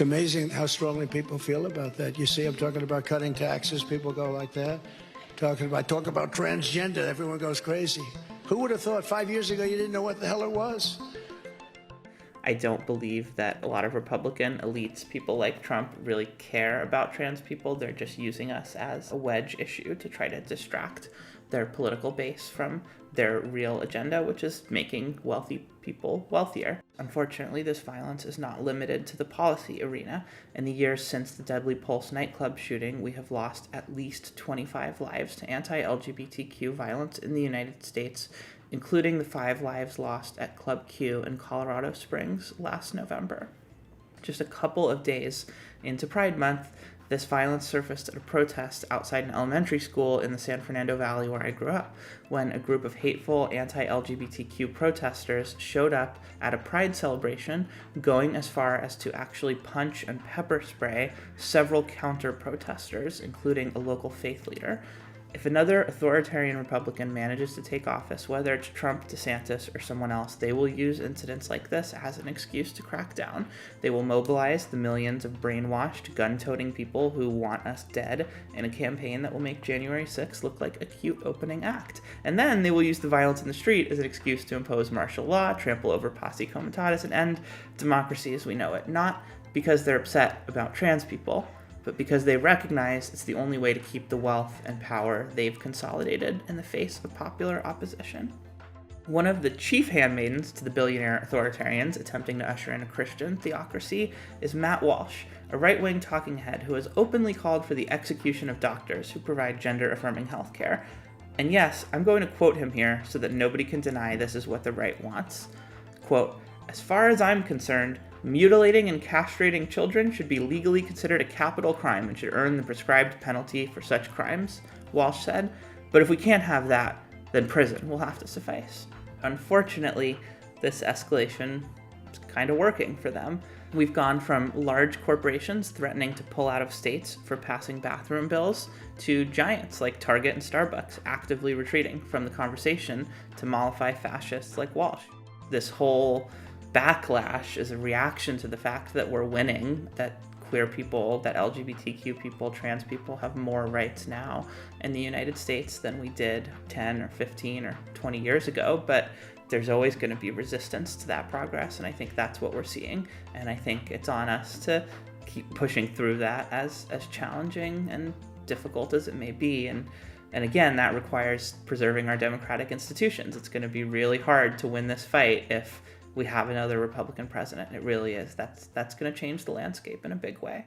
It's amazing how strongly people feel about that. You see, I'm talking about cutting taxes. People go like that. Talk about transgender. Everyone goes crazy. Who would have thought 5 years ago you didn't know what the hell it was? I don't believe that a lot of Republican elites, people like Trump, really care about trans people. They're just using us as a wedge issue to try to distract their political base from their real agenda, which is making wealthy people wealthier. Unfortunately, this violence is not limited to the policy arena. In the years since the Deadly Pulse nightclub shooting, we have lost at least 25 lives to anti-LGBTQ violence in the United States, including the 5 lives lost at Club Q in Colorado Springs last November. Just a couple of days into Pride Month, this violence surfaced at a protest outside an elementary school in the San Fernando Valley where I grew up, when a group of hateful anti-LGBTQ protesters showed up at a Pride celebration, going as far as to actually punch and pepper spray several counter-protesters, including a local faith leader. If another authoritarian Republican manages to take office, whether it's Trump, Desantis, or someone else, they will use incidents like this as an excuse to crack down. They will mobilize the millions of brainwashed, gun-toting people who want us dead in a campaign that will make January 6th look like a cute opening act. And then they will use the violence in the street as an excuse to impose martial law, trample over posse comitatus, and end democracy as we know it. Not because they're upset about trans people, but because they recognize it's the only way to keep the wealth and power they've consolidated in the face of popular opposition. One of the chief handmaidens to the billionaire authoritarians attempting to usher in a Christian theocracy is Matt Walsh, a right-wing talking head who has openly called for the execution of doctors who provide gender-affirming healthcare. And yes, I'm going to quote him here so that nobody can deny this is what the right wants. Quote, "As far as I'm concerned, mutilating and castrating children should be legally considered a capital crime and should earn the prescribed penalty for such crimes," Walsh said. "But if we can't have that, then prison will have to suffice." Unfortunately, this escalation is kind of working for them. We've gone from large corporations threatening to pull out of states for passing bathroom bills to giants like Target and Starbucks actively retreating from the conversation to mollify fascists like Walsh. This whole backlash is a reaction to the fact that we're winning, that queer people, that LGBTQ people, trans people have more rights now in the United States than we did 10 or 15 or 20 years ago, but there's always going to be resistance to that progress, and I think that's what we're seeing, and I think it's on us to keep pushing through that as challenging and difficult as it may be, and again, that requires preserving our democratic institutions. It's going to be really hard to win this fight if we have another Republican president. It really is. That's going to change the landscape in a big way.